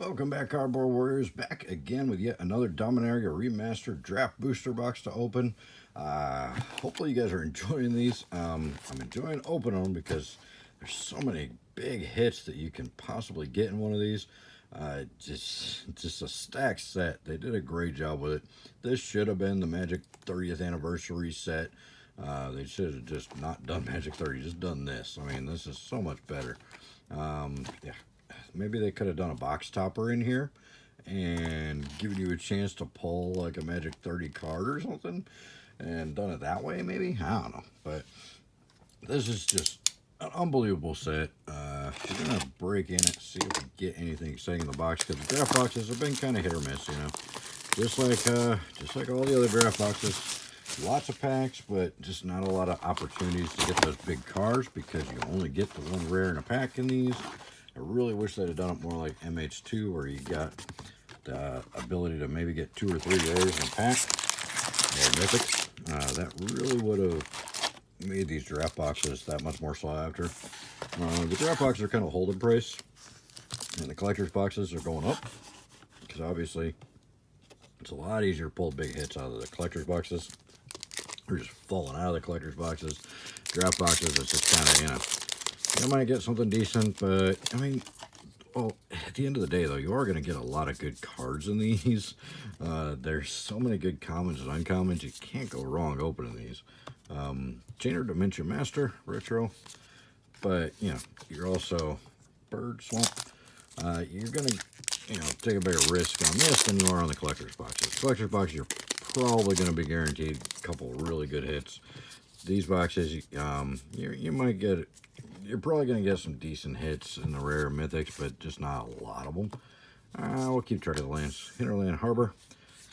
Welcome back, Cardboard Warriors. Back again with yet another Dominaria Remastered draft booster box to open. Hopefully you guys are enjoying these. I'm enjoying opening them because there's so many big hits that you can possibly get in one of these. Just a stacked set. They did a great job with it. This should have been the Magic 30th anniversary set. They should have just not done Magic 30, just done this. I mean, this is so much better. Yeah. Maybe they could have done a box topper in here and given you a chance to pull like a Magic 30 card or something and done it that way, maybe? I don't know. But this is just an unbelievable set. We're going to break in it, see if we get anything exciting in the box, because the draft boxes have been kind of hit or miss, you know. Just like all the other draft boxes. Lots of packs, but just not a lot of opportunities to get those big cards because you only get the one rare in a pack in these. I really wish they'd have done it more like MH2, where you got the ability to maybe get 2 or 3 rares in a pack, or mythics. That really would have made these draft boxes that much more sought after. The draft boxes are kind of holding price, and the collector's boxes are going up, because obviously it's a lot easier to pull big hits out of the collector's boxes. They're just falling out of the collector's boxes. Draft boxes, it's just kind of, you know, you might get something decent, but, I mean, well, at the end of the day, though, you are going to get a lot of good cards in these. There's so many good commons and uncommons, you can't go wrong opening these. Chainer Dimension Master, Retro, but, you know, you're also Bird Swamp. You're going to, you know, take a bigger risk on this than you are on the collector's boxes. Collector's boxes, you're probably going to be guaranteed a couple of really good hits. These boxes, you might get, you're probably going to get some decent hits in the rare mythics, but just not a lot of them. We'll keep track of the lands. Hinterland Harbor,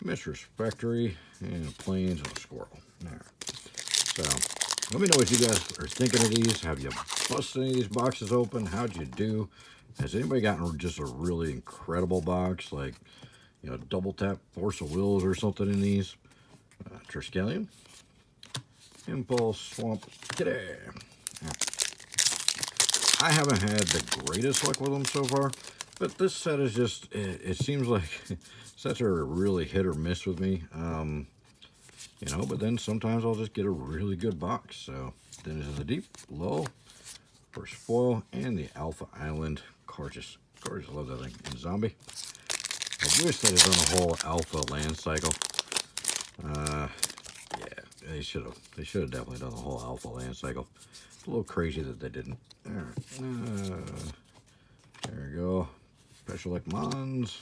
Mistress Factory, and Plains, and a Squirrel. There. So, let me know what you guys are thinking of these. Have you busted any of these boxes open? How'd you do? Has anybody gotten just a really incredible box, like, you know, double tap Force of Wills or something in these? Triskelion, Impulse, Swamp, today. I haven't had the greatest luck with them so far, but this set is just, it seems like sets are really hit or miss with me. You know, but then sometimes I'll just get a really good box. So, then is in the Deep, low, first foil, and the Alpha Island. Gorgeous. Gorgeous. I love that thing. And Zombie. I wish they'd have done a whole Alpha land cycle. Yeah, they should have. They should have definitely done the whole Alpha land cycle. It's a little crazy that they didn't. All right. There we go. Special Elect Mons.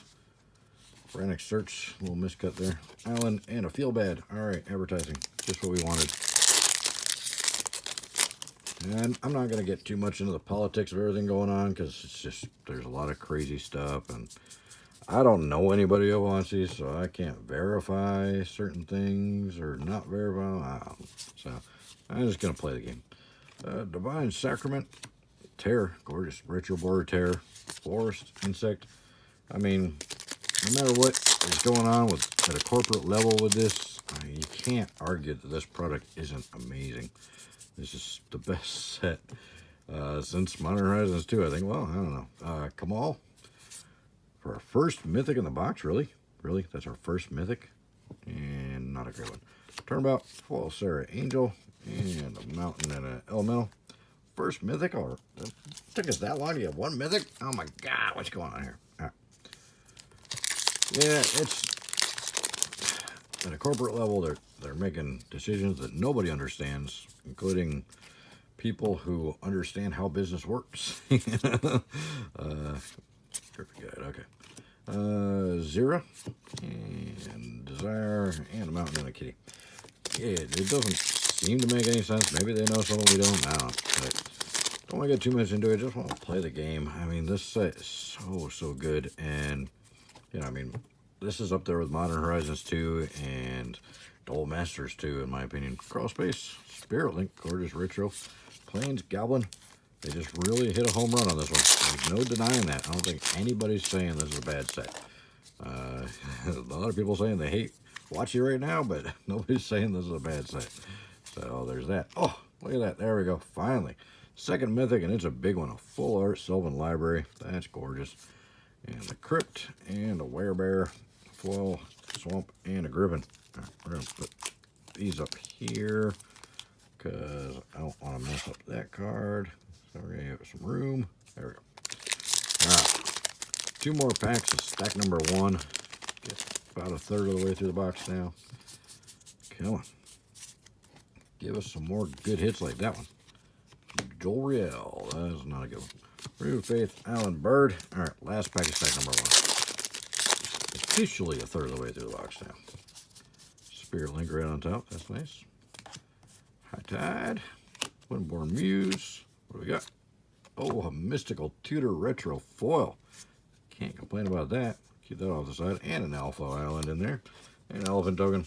Frantic Search. A little miscut there. Island and a Feel Bad. All right, advertising. Just what we wanted. And I'm not going to get too much into the politics of everything going on, because it's just, there's a lot of crazy stuff, and I don't know anybody who wants these, so I can't verify certain things or not verify them. I don't know. So I'm just going to play the game. Divine Sacrament, Terror, gorgeous retro border Terror, Forest, Insect. I mean, no matter what is going on with at a corporate level with this, I mean, you can't argue that this product isn't amazing. This is the best set since Modern Horizons 2, I think. Well, I don't know. Kamal, for our first mythic in the box, really? Really? That's our first mythic? And not a great one. Turnabout, Foil Sarah Angel, and a Mountain and an Elemental. First mythic? Or it took us that long to get one mythic? Oh my god, what's going on here? All right. Yeah, it's at a corporate level, they're making decisions that nobody understands, including people who understand how business works. Perfect guide, okay. Zera, and Desire, and a Mountain and a Kitty. Yeah, it doesn't seem to make any sense. Maybe they know something we don't. I don't know. But don't want to get too much into it. Just want to play the game. I mean, this set is so good. And, you know, I mean, this is up there with Modern Horizons 2 and Duel Masters 2, in my opinion. Crawl Space, Spirit Link, gorgeous retro. Plains, Goblin. They just really hit a home run on this one. There's no denying that. I don't think anybody's saying this is a bad set. A lot of people saying they hate watching right now, but nobody's saying this is a bad set. So there's that. Oh, look at that. There we go. Finally. Second mythic, and it's a big one. A full art Sylvan Library. That's gorgeous. and the Crypt, and a Werebear, foil, Swamp, and a Griffin. All right, we're going to put these up here because I don't want to mess up that card. So we're going to give it some room. There we go. All right, 2 more packs of stack number 1. Get about a third of the way through the box now. Come on. Give us some more good hits like that one. Joel Riel. That is not a good one. Real Faith, Alan Bird. All right, last pack of stack number 1. Officially a third of the way through the box now. Spirit Link right on top. That's nice. High Tide. Windborn Muse. What do we got? Oh, a Mystical Tutor Retro Foil. Can't complain about that. Keep that off the side. And an Alpha Island in there. And an Elephant Token.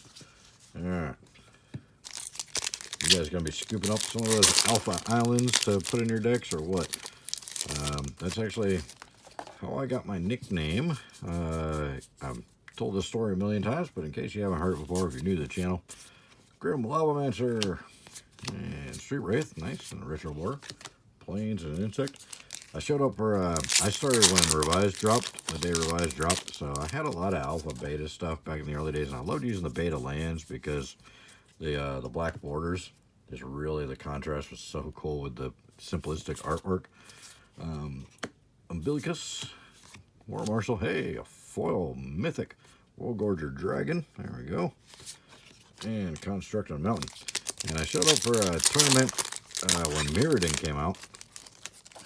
All right. You guys going to be scooping up some of those Alpha Islands to put in your decks or what? That's actually how I got my nickname. I've told this story a million times, but in case you haven't heard it before, if you're new to the channel, Grim Lavamancer and Street Wraith, nice, and a Retro Border, Plains and an Insect. I showed up for, I started when Revised dropped, the day Revised dropped, so I had a lot of Alpha Beta stuff back in the early days, and I loved using the Beta lands because the black borders is really, the contrast was so cool with the simplistic artwork. Umbilicus, War Marshal, hey, a foil Mythic, World Gorger Dragon, there we go, and Construct on Mountain. And I showed up for a tournament when Mirrodin came out,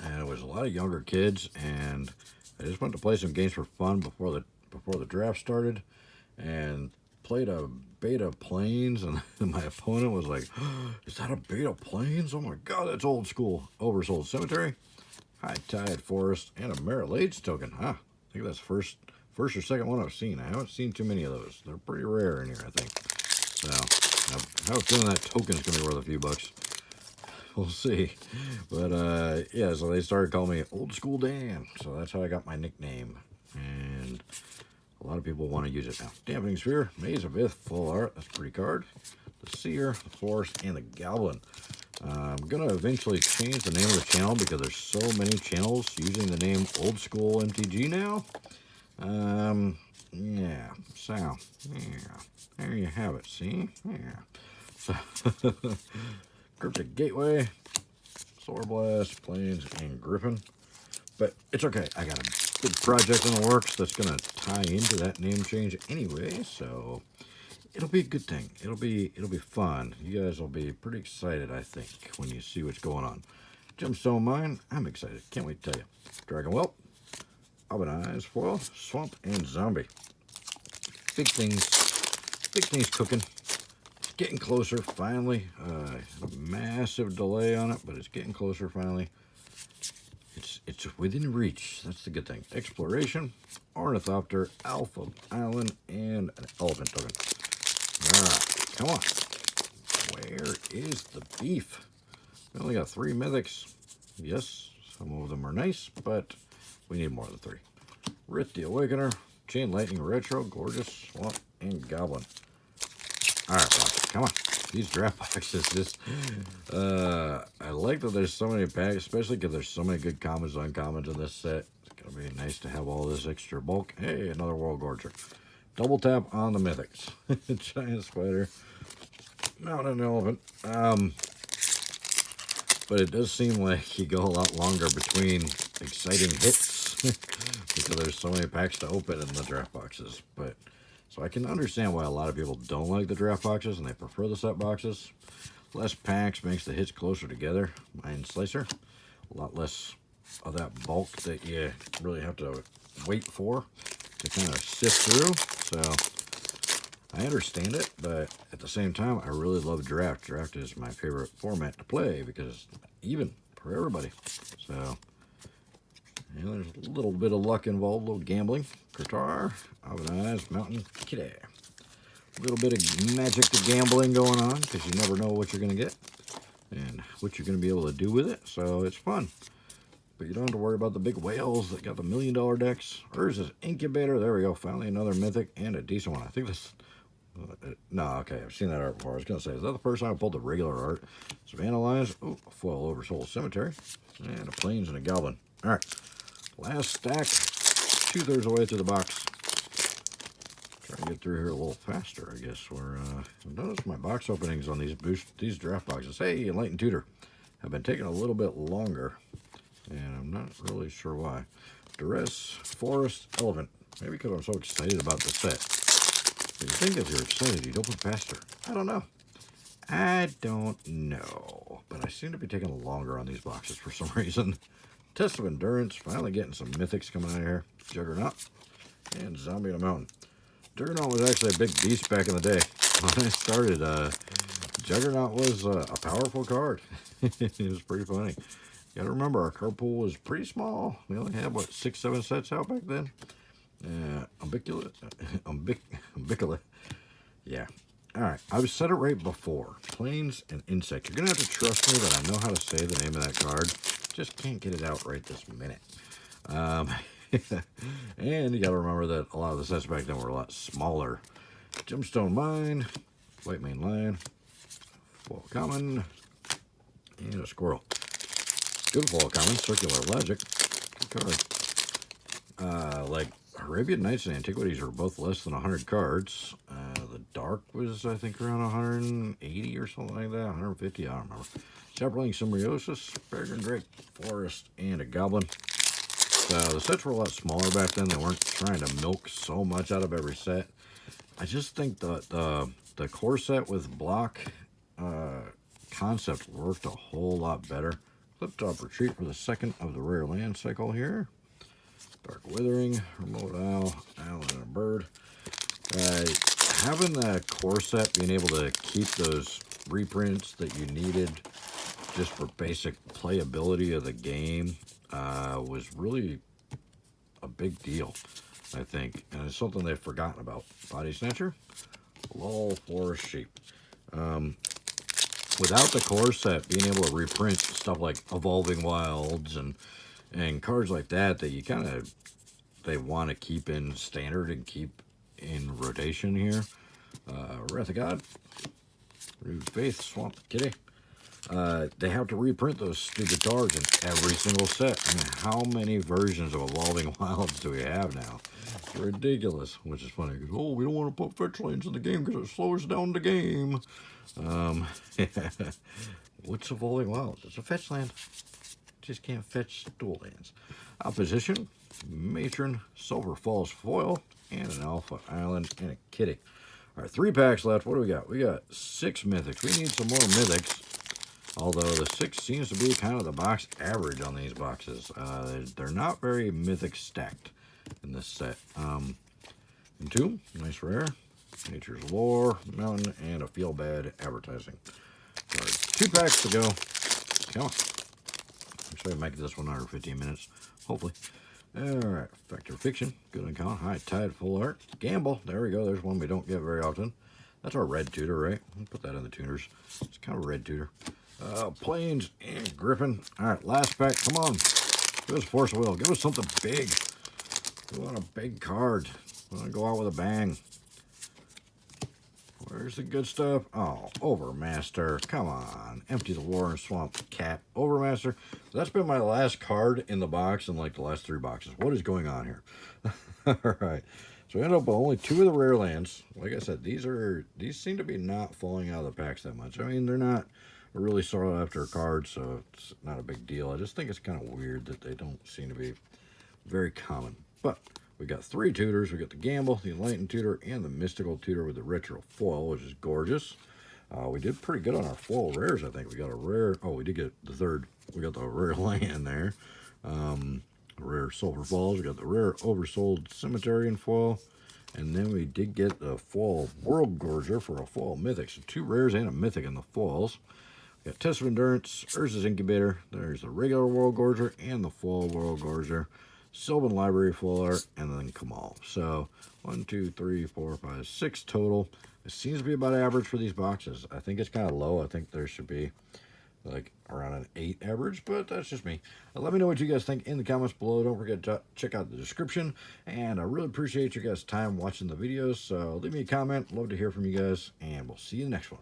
and it was a lot of younger kids, and I just went to play some games for fun before the draft started, and played a Beta Plains, and my opponent was like, oh, is that a Beta Plains? Oh my god, that's old school. Oversold Cemetery, High Tide Forest, and a Merit token. Huh, I think that's first or second one I've seen. I haven't seen too many of those. They're pretty rare in here, I think. So I have a feeling that token's going to be worth a few bucks. We'll see. But yeah, so they started calling me Old School Dan. So that's how I got my nickname. And a lot of people want to use it now. Dampening Sphere, Maze of Ith, full art. That's a pretty card. The Seer, the Forest, and the Goblin. I'm going to eventually change the name of the channel because there's so many channels using the name Old School MTG now. Yeah, so, yeah, there you have it, see? Yeah. Cryptic Gateway, Solar Blast, Plains, and Griffin. But it's okay, I got a big project in the works that's going to tie into that name change anyway, so it'll be a good thing. It'll be fun. You guys will be pretty excited, I think, when you see what's going on. Gemstone Mine, I'm excited. Can't wait to tell you. Dragon Whelp, Oven Eyes, Foil, Swamp, and Zombie. Big things cooking. It's getting closer, finally. A massive delay on it, but it's getting closer, finally. It's within reach. That's the good thing. Exploration, Ornithopter, Alpha Island, and an Elephant Token. Alright, come on. Where is the beef? We only got 3 mythics. Yes, some of them are nice, but we need more than 3. Rith the Awakener, Chain Lightning Retro, Gorgeous, Swamp, and Goblin. Alright, come on. These draft boxes just, I like that there's so many packs, especially because there's so many good commons and uncommons in this set. It's going to be nice to have all this extra bulk. Hey, another World Gorger. Double tap on the mythics. Giant Spider, Mountain Elephant. But it does seem like you go a lot longer between exciting hits because there's so many packs to open in the draft boxes. But so I can understand why a lot of people don't like the draft boxes and they prefer the set boxes. Less packs makes the hits closer together. Mind Slicer, a lot less of that bulk that you really have to wait for to kind of sift through. So I understand it, but at the same time, I really love draft. Draft is my favorite format to play because it's even for everybody. So yeah, there's a little bit of luck involved, a little gambling. Kurtar, Oven Eyes, Mountain, Kitty. A little bit of magic to gambling going on because you never know what you're going to get and what you're going to be able to do with it. So it's fun. But you don't have to worry about the big whales that got the $1 million decks. Ours is Incubator. There we go. Finally another mythic and a decent one. I think this... no, okay. I've seen that art before. I was going to say, is that the first time I pulled the regular art? Savannah Lions. Oh, a foil Oversoul Cemetery. And a Plains and a Goblin. All right. Last stack. 2/3 of the way through the box. Trying to get through here a little faster, I guess. Where notice my box openings on these draft boxes. Hey, Enlightened Tutor have been taking a little bit longer, and I'm not really sure why. Duress, Forest, Elephant. Maybe because I'm so excited about the set. You'd think if you're excited, you'd open faster. I don't know. But I seem to be taking longer on these boxes for some reason. Test of Endurance. Finally getting some mythics coming out of here. Juggernaut and Zombie on a Mountain. Juggernaut was actually a big beast back in the day. When I started, Juggernaut was a powerful card. It was pretty funny. You gotta remember, our card pool was pretty small. We only had, what, 6, 7 sets out back then? Umbiculate. Yeah. Alright, I've said it right before. Planes and Insect. You're gonna have to trust me that I know how to say the name of that card. Just can't get it out right this minute. And you got to remember that a lot of the sets back then were a lot smaller. Gemstone Mine, White Main Lion, Foil Common, and a Squirrel. Good Foil Common, Circular Logic. Good card. Like Arabian Nights and Antiquities are both less than 100 cards. The Dark was, I think, around 180 or something like that. 150, I don't remember. Chaparral Symbiosis, Peregrine Drake, Forest, and a Goblin. The sets were a lot smaller back then. They weren't trying to milk so much out of every set. I just think the core set with block concept worked a whole lot better. Clip-top Retreat for the second of the rare land cycle here. Dark Withering, Remote Owl, Owl and a Bird. Having the core set, being able to keep those reprints that you needed just for basic playability of the game was really a big deal, I think. And it's something they've forgotten about. Body Snatcher, Lol, Forest Sheep. Without the core set, being able to reprint stuff like Evolving Wilds and cards like that you kind of, they want to keep in standard and keep in rotation here. Wrath of God, Renewed Faith, Swamp Kitty. They have to reprint those stupid cards in every single set. I mean, how many versions of Evolving Wilds do we have now? It's ridiculous, which is funny. Because, oh, we don't want to put fetch lands in the game because it slows down the game. What's Evolving Wilds? It's a fetch land. Just can't fetch dual lands. Opposition, Matron, Silver Falls Foil, and an Alpha Island, and a Kitty. All right, 3 packs left. What do we got? We got 6 mythics. We need some more mythics. Although the 6 seems to be kind of the box average on these boxes. They're not very mythic stacked in this set. Entomb, nice rare. Nature's Lore, Mountain, and a Feel Bad Advertising. All right, 2 packs to go. Come on. I'm sure I make this one under 15 minutes, hopefully. Alright, Factor Fiction, good uncommon, High Tide, Full Art, Gamble, there we go, there's one we don't get very often. That's our red tutor, right? We'll put that in the tuners. It's kind of a red tutor. Plains and Griffin. Alright, last pack, come on. Give us Force of Will, give us something big. We want a big card. We want to go out with a bang. Where's the good stuff? Oh, Overmaster. Come on. Empty the War and Swamp Cat. Overmaster. That's been my last card in the box in like the last 3 boxes. What is going on here? Alright. So we ended up with only 2 of the rare lands. Like I said, these seem to be not falling out of the packs that much. I mean, they're not really sought after cards, so it's not a big deal. I just think it's kind of weird that they don't seem to be very common. But we got 3 tutors. We got the Gamble, the Enlightened Tutor, and the Mystical Tutor with the Retro Foil, which is gorgeous. We did pretty good on our foil rares, I think. We got a rare... Oh, we did get the 3rd. We got the rare land there. Rare Silver Falls. We got the rare Oversold Cemetery in foil. And then we did get the foil World Gorger for a foil mythic. So 2 rares and a mythic in the foils. We got Test of Endurance, Urza's Incubator. There's the regular World Gorger and the foil World Gorger. Sylvan Library Full Art, and then Kamal. So 1, 2, 3, 4, 5, 6 total. It seems to be about average for these boxes. I think it's kind of low. I think there should be like around an 8 average, but that's just me. Let me know what you guys think in the comments below. Don't forget to check out the description, and I really appreciate you guys' time watching the videos. So leave me a comment. Love to hear from you guys, and we'll see you in the next one.